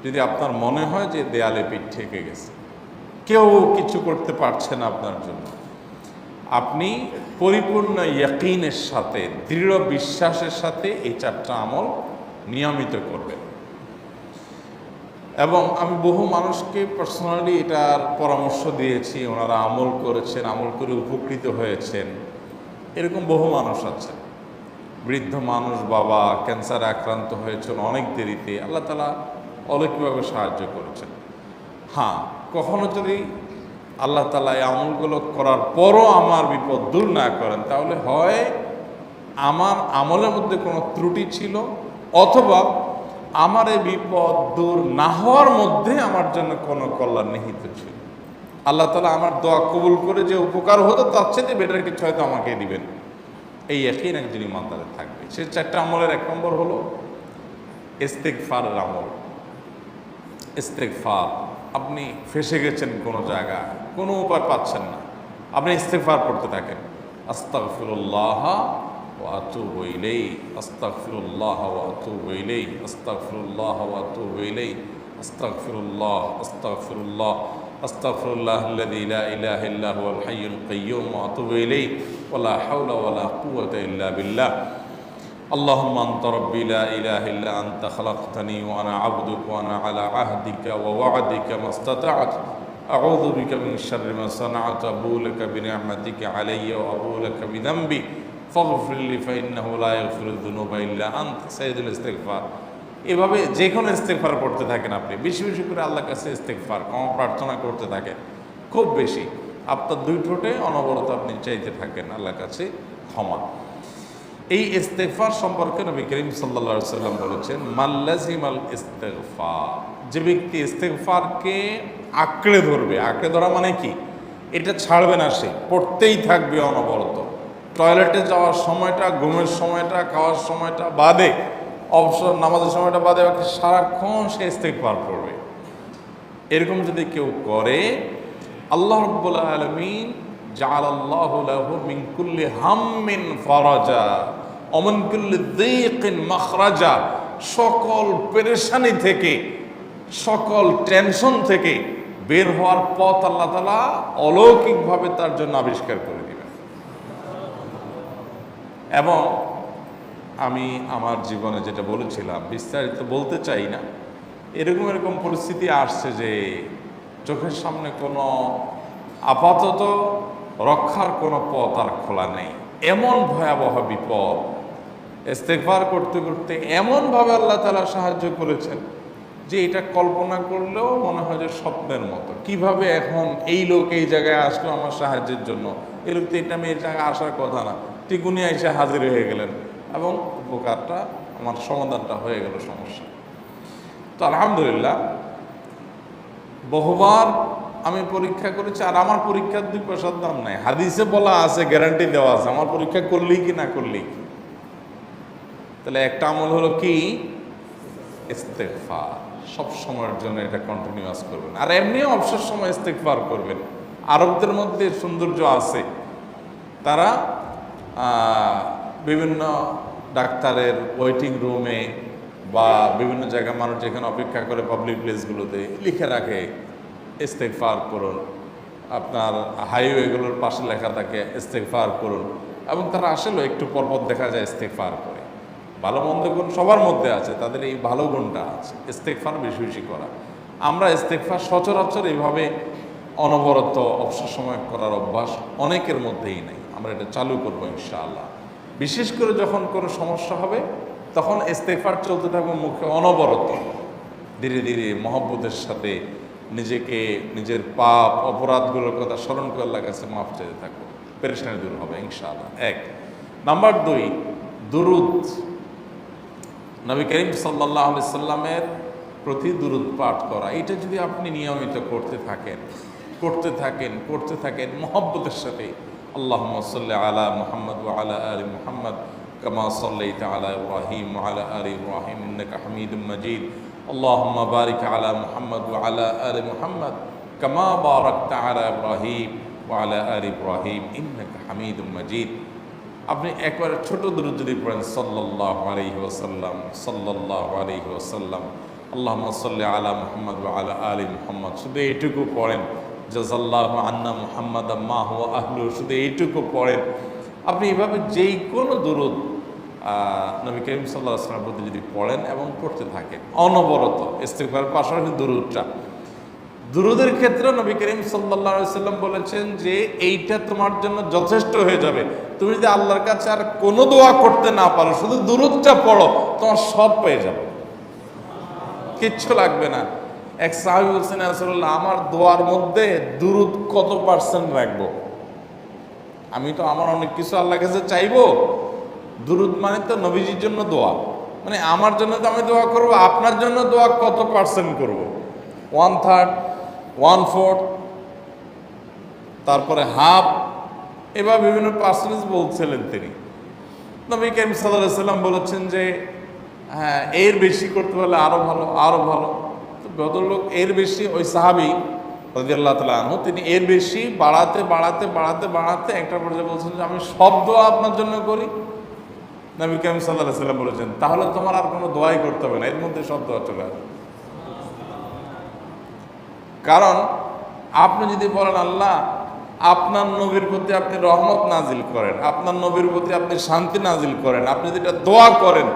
যদি আপনার মনে হয় যে দেয়ালে পিঠ ঠেকে গেছে, কেউ কিছু করতে পারছে না আপনার জন্য, আপনি পরিপূর্ণ ইয়াকিনের সাথে, দৃঢ় বিশ্বাসের সাথে এই 4টা আমল নিয়মিত করবেন। এবং আমি বহু মানুষকে পার্সোনালি এটার পরামর্শ দিয়েছি, ওনারা আমল করেছেন, আমল করে উপকৃত হয়েছেন। এরকম বহু মানুষ আছে, বৃদ্ধ মানুষ, বাবা ক্যান্সারে আক্রান্ত হয়েছেন অনেক দেরিতে, আল্লাহ তাআলা অলৌকিকভাবে সাহায্য করেছেন। হ্যাঁ, কখনো যদি আল্লাহ তাআলা এই আমলগুলো করার পরও আমার বিপদ দূর না করেন, তাহলে হয় আমার আমলের মধ্যে কোনো ত্রুটি ছিল, অথবা আমার এই বিপদ দূর না হওয়ার মধ্যে আমার জন্য কোনো কল্যাণ নিহিত ছিল। আল্লাহ তাআলা আমার দোয়া কবুল করে যে উপকার হতো, তার চেয়ে বেটার কিছু হয়তো আমাকে দিবেন, এই ইয়াকিন একজন ইমানদারের থাকবে। সে 4টা আমলের 1 নম্বর হলো ইস্তেগফারের আমল। ইস্তেগফার, আপনি ফেসে গেছেন কোনো জায়গায়, কোনো উপায় পাচ্ছেন না, আপনি ইস্তেগফার করতে থাকেন। আস্তাগফিরুল্লাহ ওয়া আতুবু ইলাইহি, আস্তাগফিরুল্লাহ ওয়া আতুবু ইলাইহি, আস্তাগফিরুল্লাহ ওয়া আতুবু ইলাইহি, আস্তাগফিরুল্লাহ, আস্তাগফিরুল্লাহ, আস্তাগফিরুল্লাহাল্লাযী লা ইলাহা ইল্লা হুয়াল হাইয়ুল কাইয়্যুম ওয়া আতুবু ইলাইহি ওয়া লা হাওলা ওয়া লা কুওয়াতা ইল্লা বিল্লাহ। اللهم أنت ربي لا إله إلا أنت خلقتني وأنا عبدك وأنا على عهدك ووعدك ما استطعت أعوذ بك من شر ما صنعت أبوء لك بنعمتك علي وأبوء لك بذنبي فاغفر لي فإنه لا يغفر الذنوب إلا أنت سيد الاستغفار। এভাবে যে কোনো ইস্তেগফার করতে থাকেন, আপনি বেশি বেশি করে আল্লাহর কাছে ইস্তেগফার, ক্ষমা প্রার্থনা করতে থাকেন, খুব বেশি। আপনার 2 ঠোঁটে অনবরত আপনি চাইতে থাকেন আল্লাহর কাছে ক্ষমা। এই ইস্তেগফার সম্পর্কে নবী করিম সাল্লাল্লাহু আলাইহি ওয়াসাল্লাম বলেছেন, মাল্লাজিমাল ইস্তেগফার, যে ব্যক্তি ইস্তেগফারকে আঁকড়ে ধরবে, আঁকড়ে ধরা মানে কি, এটা ছাড়বে না, সে পড়তেই থাকবে অনবরত। টয়লেটে যাওয়ার সময়টা, ঘুমের সময়টা, খাওয়ার সময়টা বাদে, অবসর নামাজের সময়টা বাদে সারাক্ষণ সে ইস্তেগফার পড়বে। এরকম যদি কেউ করে, আল্লাহ রাব্বুল আলামিন জাআলাল্লাহু লাহু মিন কুল্লি হাম্মিন ফারাজা ওয়া মিন কুল্লি যীকিন মাখরাজা, সকল পেরেশানি থেকে, সকল টেনশন থেকে বের হওয়ার পথ আল্লাহ তাআলা অলৌকিকভাবে তার জন্য আবিষ্কার করে দিবেন। এবং আমি আমার জীবনে যেটা বলেছিলাম, বিস্তারিত বলতে চাই না, এরকম পরিস্থিতি আসছে যে চোখের সামনে কোনো আপাতত রক্ষার কোনো পথ আর খোলা নেই, এমন ভয়াবহ বিপদ। ইস্তেগফার করতে করতে এমনভাবে আল্লাহ তাআলা সাহায্য করেছেন যে এটা কল্পনা করলেও মনে হয় যে স্বপ্নের মতো। কিভাবে এখন এই লোক এই জায়গায় আসলো আমার সাহায্যের জন্য, এই লোক তো এটা আমি এই জায়গায় আসার কথা না, ঠিক উনি এসে হাজির হয়ে গেলেন এবং উপকারটা, আমার সমাধানটা হয়ে গেল সমস্যা। তো আলহামদুলিল্লাহ, বহুবার আমি পরীক্ষা করেছি, আর আমার পরীক্ষার 2 পয়সার দাম নাই। হাদিসে বলা আছে, গ্যারান্টি দেওয়া আছে, আমার পরীক্ষা করলেই কি না করলেই কি। তাহলে একটা আমল হলো কি, ইস্তেগফার। সব সময়ের জন্য এটা কন্টিনিউয়াস করবেন, আর এমনিও অবসর সময় ইস্তেগফার করবেন। আরবদের মধ্যে সৌন্দর্য আছে, তারা বিভিন্ন ডাক্তারের ওয়েটিং রুমে বা বিভিন্ন জায়গায় মানুষ যেখানে অপেক্ষা করে পাবলিক প্লেসগুলোতে লিখে রাখে ইস্তেগফার করুন। আপনার হাইওয়েগুলোর পাশে লেখা থাকে ইস্তেগফার করুন, এবং তারা আসলে একটু পরপর দেখা যায় ইস্তেগফার করে। ভালো মন্দ গুণ সবার মধ্যে আছে, তাদের এই ভালো গুণটা আছে, ইস্তেগফার বেশি বেশি করা। আমরা ইস্তেগফার সচরাচর এইভাবে অনবরত অবসর সময় করার অভ্যাস অনেকের মধ্যেই নেই। আমরা এটা চালু করবো ইনশাআল্লাহ। বিশেষ করে যখন কোনো সমস্যা হবে, তখন ইস্তেগফার চলতে থাকবে মুখে অনবরত, ধীরে ধীরে মহব্বতের সাথে নিজেকে, নিজের পাপ অপরাধগুলোর কথা স্মরণ করে আল্লাহর কাছে মাফ চাইতে থাকবো, পেরেশানি দূর হবে ইনশাআল্লাহ। 1 নাম্বার 2, দুরুদ। নবী করিম সাল্লাল্লাহু আলাইহি সাল্লামের প্রতি দুরুদ পাঠ করা, এটা যদি আপনি নিয়মিত করতে থাকেন মহব্বতের সাথে, আল্লাহুম্মা সাল্লি আলা মুহাম্মদ ওয়া আলা আলি মুহাম্মদ কামা সাল্লাইতা আলা ইব্রাহিম ওয়া আলা আলি ইব্রাহিম ইন্নাকা হামিদুম মাজিদ, আল্লাহুম্মা বারিক আলা মুহাম্মদ ওয়া আলা আলি মুহাম্মদ কামা বারাকতা আলা ইব্রাহিম ওয়া আলা আলি ইব্রাহিম ইন্নাকা হামিদুম মাজিদ। আপনি একবার ছোট দুরূদ যদি পড়েন, সাল্লাল্লাহু আলাইহি ওয়াসাল্লাম, সাল্লাল্লাহু আলাইহি ওয়াসাল্লাম, আল্লাহুম্মা সাল্লি আলা মুহাম্মদ ওয়া আলা আলি মুহাম্মদ, শুধু এইটুকু পড়েন। জাযাল্লাহু আন্না মুহাম্মাদাম মা হুয়া আহলু, শুধু এইটুকু পড়েন। আপনি এভাবে যেই কোনো দুরূদ নবী করিম সাল্লাল্লাহু আলাইহি ওয়াসাল্লামের প্রতি যদি পড়েন এবং পড়তে থাকেন অনবরত, ইস্তিগফারের পাশাপাশি দুরূদের ক্ষেত্রে নবী করিম সাল্লাল্লাহু আলাইহি ওয়াসাল্লাম বলেছেন যে এইটা তোমার জন্য যথেষ্ট হয়ে যাবে। তুমি যদি আল্লাহর কাছে আর কোনো দোয়া করতে না পারো, শুধু দুরূদটা পড়ো, তোমার সব পেয়ে যাবে, কিচ্ছু লাগবে না। এক সাহাবী বলছেন, ইয়া রাসূলুল্লাহ, আমার দোয়ার মধ্যে দুরূদ কত পার্সেন্ট রাখবো? আমি তো আমার অনেক কিছু আল্লাহর কাছে চাইবো, দুরূদ মানে তো নবীজির জন্য দোয়া, মানে আমার জন্য তো আমি দোয়া করবো, আপনার জন্য দোয়া কত পার্সেন্ট করবো? 1/3, 1/4, তারপরে হাফ, এবার বিভিন্ন পার্সেন্টেজ বলছিলেন তিনি। নবী করিম সাল্লাল্লাহু আলাইহি ওয়াসাল্লাম বলেছেন যে হ্যাঁ, এর বেশি করতে পারলে আরো ভালো, আরো ভালো। তো ভদ্রলোক এর বেশি, ওই সাহাবী রাদিয়াল্লাহু তাআলা আনহু, তিনি এর বেশি বাড়াতে বাড়াতে বাড়াতে বাড়াতে একটা পর্যায়ে বলছেন যে আমি সব দোয়া আপনার জন্য করি। নবী করিম সাল্লাল্লাহু আলাইহি ওয়াসাল্লাম বলেছেন তাহলে তোমার আর কোনো দোয়াই করতে হবে না, এর মধ্যে সব দোয়া চলে আসবে। কারণ আপনি যদি বলেন আল্লাহ আপনার নবীর প্রতি আপনি রহমত নাজিল করেন, আপনার নবীর প্রতি আপনি শান্তি নাজিল করেন, আপনি যেটা দোয়া করেন,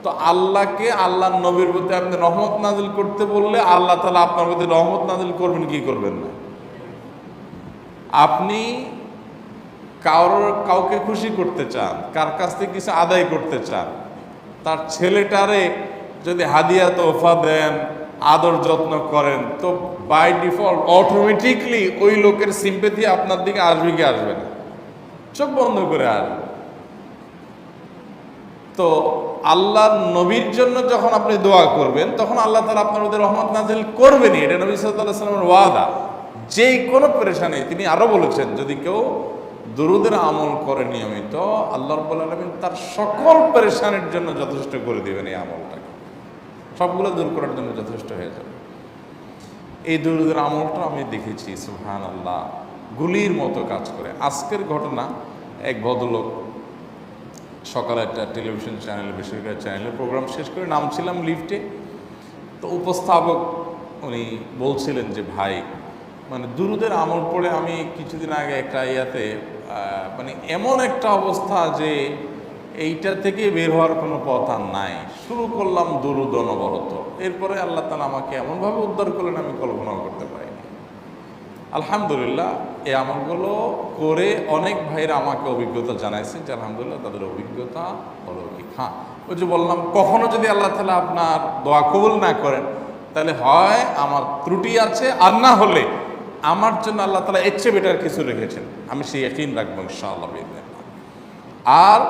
তো আল্লাহকে আল্লাহর নবীর প্রতি আপনি রহমত নাজিল করতে বললে আল্লাহ তাআলা আপনার প্রতি রহমত নাজিল করবেন কি করবেন না? আপনি কাউকে খুশি করতে চান, কার কাছ থেকে কিছু আদায় করতে চান, তার ছেলেটারে যদি হাদিয়া তোহফা দেন, আদর যত্ন করেন, তো বাই ডিফল্ট অটোমেটিকলি ওই লোকের সিম্পেথি আপনার দিকে আসবে কি আসবে না? চোখ বন্ধ করে আসবে। তো আল্লাহর নবীর জন্য যখন আপনি দোয়া করবেন তখন আল্লাহ তাআলা আপনার মধ্যে রহমত নাজিল করবেনই, এটা নবী সাল্লাল্লাহু আলাইহি ওয়াসাল্লামের ওয়াদা। যেই কোনো পেরেশানি, তিনি আরো বলেছেন যদি কেউ দুরূদের আমল করে নিয়মিত, আল্লাহ রাব্বুল আলামিন তার সকল পেরেশানির জন্য যথেষ্ট করে দিবেন। এই আমলটাকে সবগুলো দূর করার জন্য যথেষ্ট হয়ে যাবে। এই দুরূদের আমলটা আমি দেখেছি সুবহানাল্লাহ গুলির মতো কাজ করে। আজকের ঘটনা, এক ভদ্রলোক সকালে একটা টেলিভিশন চ্যানেলে, বেসরকারি চ্যানেলে প্রোগ্রাম শেষ করে নামছিলাম লিফটে, তো উপস্থাপক উনি বলছিলেন যে ভাই, মানে দুরূদের আমল পড়ে আমি কিছুদিন আগে একটা ইয়াতে মানে এমন একটা অবস্থা যে এইটা থেকে বের হওয়ার কোনো পথ আর নাই, শুরু করলাম দুরূদ অনবরত, এরপরে আল্লাহ তাআলা আমাকে এমনভাবে উদ্ধার করলেন আমি কল্পনাও করতে পারিনি। আলহামদুলিল্লাহ এই আমলগুলো করে অনেক ভাইরা আমাকে অভিজ্ঞতা জানাইছেন যে আলহামদুলিল্লাহ তাদের অভিজ্ঞতা অলৌকিক। হ্যাঁ, ওই যে বললাম, কখনো যদি আল্লাহ তাআলা আপনার দোয়া কবুল না করেন তাহলে হয় আমার ত্রুটি আছে, আর না হলে আমার জন্য আল্লাহ তাআলা এর চেয়ে বেটার কিছু রেখেছেন, আমি সেই ইয়াকিন রাখবো ইনশাআল্লাহ। আর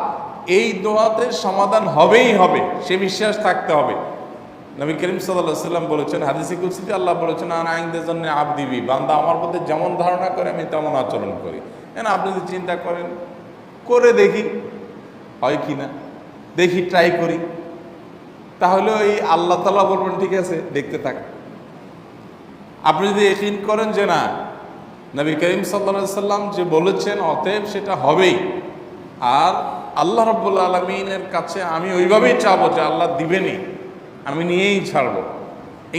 এই দোয়াতে সমাধান হবেই হবে, সে বিশ্বাস থাকতে হবে। নবী করিম সাল্লাল্লাহু আলাইহি ওয়াসাল্লাম বলেছেন, হাদিসে কুদসিতে আল্লাহ বলেছেন, আনা ইনদাল জান্নি আবদি বি, বান্দা আমার প্রতি যেমন ধারণা করে আমি তেমন আচরণ করি। না আপনি যদি চিন্তা করেন, করে দেখি হয় কি না, দেখি ট্রাই করি, তাহলে ওই আল্লাহ তাআলা বলবেন ঠিক আছে দেখতে থাক। আপনি যদি ইয়াকিন করেন যে না নবী করিম সাল্লাল্লাহু আলাইহি ওয়াসাল্লাম যে বলেছেন অতএব সেটা হবেই, আর আল্লাহ রাব্বুল আলামিনের কাছে আমি ওইভাবেই চাবো যে আল্লাহ দিবেনই, আমি নিয়েই ছাড়বো,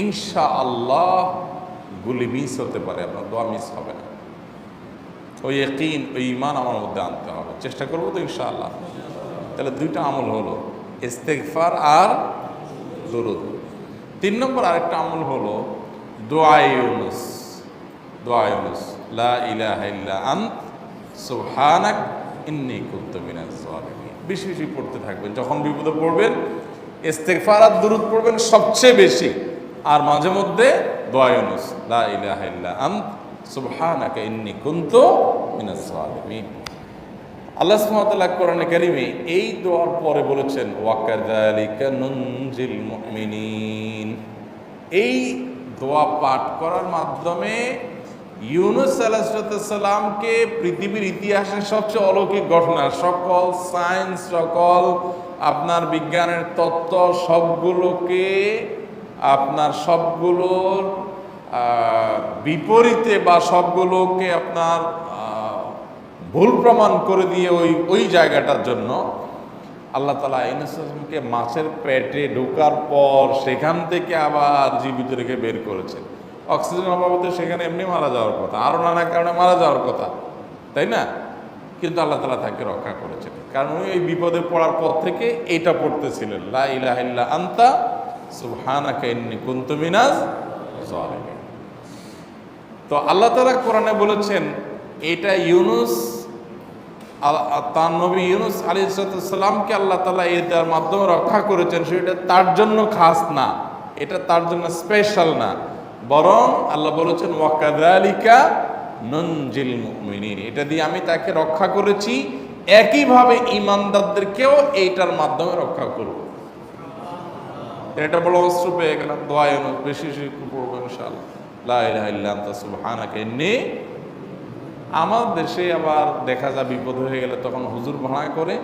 ইনশাআল্লাহ গুলি মিস হতে পারে, আপনার দোয়া মিস হবে না। ওই ইয়াকিন, ওই ঈমান আমার মধ্যে আনতে হবে, চেষ্টা করবো তো ইনশাআল্লাহ। তাহলে দুইটা আমল হলো, ইস্তেগফার আর দুরূদ। 3 নম্বর আরেকটা আমল হলো দোয়ায়ে ইউনুস। দোয়ায়ে ইউনুস, লা ইলাহা ইল্লা আনত সুবহানাক ইন্নী কুনতু মিনাজ জালিমিন। বেশি বেশি পড়তে থাকবেন, যখন বিপদে পড়বেন ইস্তেগফার আর দুরূদ পড়বেন সবচেয়ে বেশি, আর মাঝে মধ্যে দোয়ায়ে ইউনুস, লা ইলাহা ইল্লা আনত সুবহানাকা ইন্নী কুনতু মিনাজ জালিমিন। আল্লাহ সুবহানাহু ওয়া তাআলা কোরআনে কারীমে এই দোয়ার পরে বলেছেন, ওয়া কাযালিকা নুনজিল মুমিনিন। এই দোয়া পাঠ করার মাধ্যমে ইউনুস আলাইহিস সালামকে পৃথিবীর ইতিহাসের সবচেয়ে অলৌকিক ঘটনা, সকল সায়েন্স, সকল আপনার বিজ্ঞানের তত্ত্ব সবগুলোকে আপনার সবগুলোর বিপরীতে বা সবগুলোকে আপনার ভুল প্রমাণ করে দিয়ে ওই জায়গাটার জন্য আল্লাহ তাআলা ইউনূসকে মাছের পেটে ঢোকার পর সেখান থেকে আবার জীবিত রেখে বের করেছেন। অক্সিজেন অভাবে সেখানে এমনি মারা যাওয়ার কথা, আরও নানা কারণে মারা যাওয়ার কথা, তাই না? কিন্তু আল্লাহ তাআলা তাকে রক্ষা করেছেন, কারণ উনি এই বিপদে পড়ার পর থেকে এইটা পড়তেছিলেন, লা ইলাহা ইল্লা আনতা সুবহানাকা ইন্নী কুনতু মিনাজ জালিমিন। তো আল্লাহ তাআলা কোরআনে বলেছেন এটা ইউনূস তার নবী ইউনূস আলাইহিস সালামকে আল্লাহ তাআলা এটার মাধ্যমে রক্ষা করেছেন, সেটা তার জন্য খাস না, এটা তার জন্য স্পেশাল না, বরং আল্লাহ বলেছেন ওয়া কাযালিকা নুনজিল মুমিনিন, এটা দিয়ে আমি তাকে রক্ষা করেছি, একইভাবে ঈমানদারদেরকেও এইটার মাধ্যমে রক্ষা করব। এটা বড় অস্ত্র পেয়ে গেলাম, দোয়া ইউনূস বেশি বেশি পড়বো ইনশাআল্লাহ, লা ইলাহা ইল্লা আনতা সুবহানাকা ইন্নী। আমার দেশে আবার দেখা যায় বিপদ হয়ে গেলে তখন হুজুর ভাড়া করে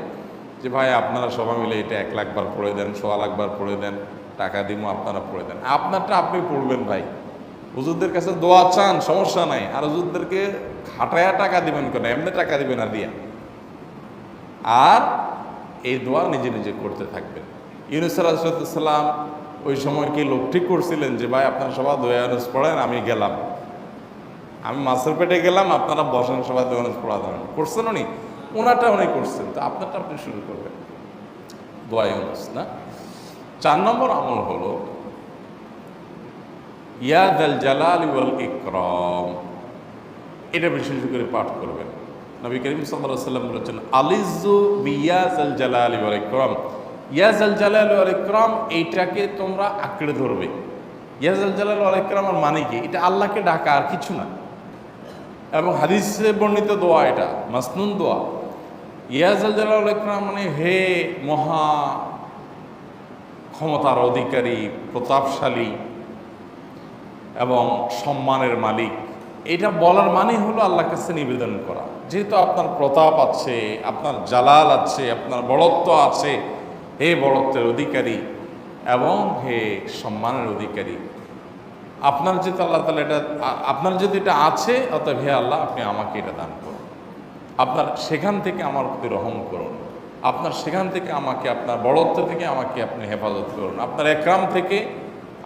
যে ভাই আপনারা সবাই মিলে এটা 1 লাখ বার পড়ে দেন, 1.25 লাখ বার পড়ে দেন, টাকা দিব আপনারা পড়ে দেন। আপনারটা আপনি পড়বেন ভাই, হুজুরদের কাছে দোয়া চান সমস্যা নাই, আর হুজুরদেরকে খাটায়া টাকা দিবেন কেন, এমনি টাকা দিবেন না দিয়া, আর এই দোয়া নিজে নিজে করতে থাকবেন। ইউনূস আলাইহিস সালাম ওই সময় কি লোক ঠিক করছিলেন যে ভাই আপনারা সবাই দোয়া ইউনূস পড়েন, আমি গেলাম, আমি মাছের পেটে গেলাম, আপনারা বসেন সবাই দোয়া ইউনূস পড়া ধরেন, করছেন উনি? ওনারটা উনি করছেন, তো আপনারটা আপনি শুরু করবেন দোয়া ইউনূস না। 4 নম্বর আমল হলো ইয়া যাল জালালি ওয়াল ইকরাম, এটা বিশেষ করে পাঠ করবেন। নবী করিম সাল্লাল্লাহু আলাইহি ওয়াসাল্লাম বলেছেন আলিযু বিয়া যাল জালালি ওয়াল ইকরাম, ইয়া যাল জালালি ওয়াল ইকরাম এইটাকে তোমরা আঁকড়ে ধরবে। ইয়া যাল জালালি ওয়াল ইকরামের মানে কি? এটা আল্লাহকে ডাকা, আর কিছু না, এবং হাদিসে বর্ণিত দোয়া, এটা মাসনুন দোয়া। ইয়া যাল জালালি ওয়াল ইকরাম মানে হে মহা ক্ষমতার অধিকারী, প্রতাপশালী এবং সম্মানের মালিক, এটা বলার মানে হলো আল্লাহর কাছে নিবেদন করা, যেহেতু আপনার প্রতাপ আছে, আপনার জালাল আছে, আপনার বড়ত্ব আছে, হে বড়ত্বের অধিকারী এবং হে সম্মানের অধিকারী, আপনার যেহেতু আল্লাহ তাআলা এটা, আপনার যদি এটা আছে, অতএব হে আল্লাহ আপনি আমাকে এটা দান করুন, আপনার সেখান থেকে আমার প্রতি রহম করুন, আপনার সেখান থেকে আমাকে, আপনার বড়ত্ব থেকে আমাকে আপনি হেফাজত করুন, আপনার একরাম থেকে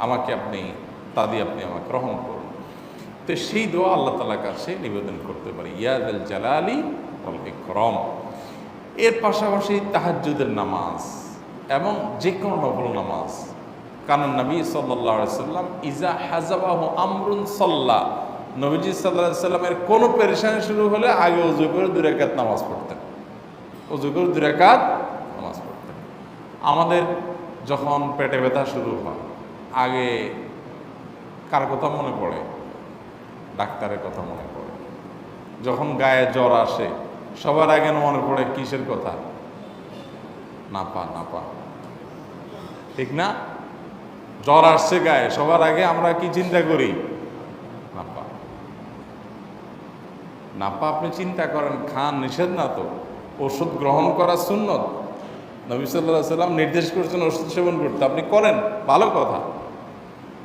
আমাকে আপনি, তা দিয়ে আপনি আমাকে রহম করুন। তো সেই দোয়া আল্লাহ তাআলার কাছে নিবেদন করতে পারি, ইয়া যাল জালালি ওয়াল ইকরাম। এর পাশাপাশি তাহাজ্জুদের নামাজ এবং যে কোনো নফল নামাজ, কারণ নবী সাল্লাল্লাহু আলাইহি সাল্লাম ইজা হাজাবাহু আমরুন সাল্লা, নবীজি সাল্লাল্লাহু আলাইহি সাল্লামের কোনো পেরেশানি শুরু হলে আগে ওযু করে 2 রাকাত নামাজ পড়তেন, ওযু করে 2 রাকাত নামাজ পড়তেন। আমাদের যখন পেটে ব্যথা শুরু হয়, আগে কার কথা মনে পড়ে? ডাক্তারের কথা মনে পড়ে। যখন গায়ে জ্বর আসে সবার আগে মনে পড়ে কিসের কথা? নাপা, নাপা, ঠিক না? জ্বর আসছে গায়ে, সবার আগে আমরা কি চিন্তা করি? নাপা। নাপা আপনি চিন্তা করেন, খান, নিষেধ না তো, ওষুধ গ্রহণ করা সুন্নত, নবী সাল্লাল্লাহু আলাইহি সাল্লাম নির্দেশ করেছেন ওষুধ সেবন করতে, আপনি করেন, ভালো কথা।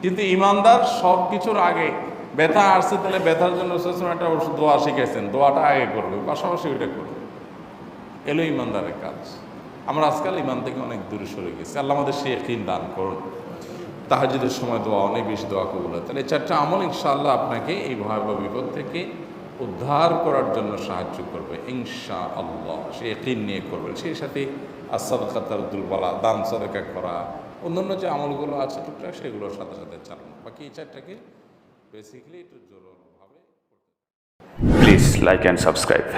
কিন্তু ইমানদার সব কিছুর আগে ব্যথা আসছে, তাহলে ব্যথার জন্য একটা ওষুধ দোয়া শিখেছেন, দোয়াটা আগে করবে, পাশাপাশি ওইটা করবে, এলো ইমানদারের কাজ। আমরা আজকাল ইমান থেকে অনেক দূরে সরে গেছি, আল্লাহ আমাদের সেই ইয়াকিন দান করুন। তাহাজ্জুদের সময় দোয়া, অনেক বেশি দোয়া কবুল হয়। তাহলে 4টা আমল ইনশাআল্লাহ আপনাকে এই ভয়াবহ বিপদ থেকে উদ্ধার করার জন্য সাহায্য করবে ইনশাআল্লাহ, সে ইয়াকিন নিয়ে করবেন। সেই সাথে আস-সাদকাতু তারুদ্দুল বালা, দান সাদাকা করা, অন্যান্য যে আমলগুলো আছে টুকটাক সেগুলোর সাথে সাথে চালানো। বাকি এই 4টাকে বেসিক্যালি একটু জোরভাবে। Please like and subscribe.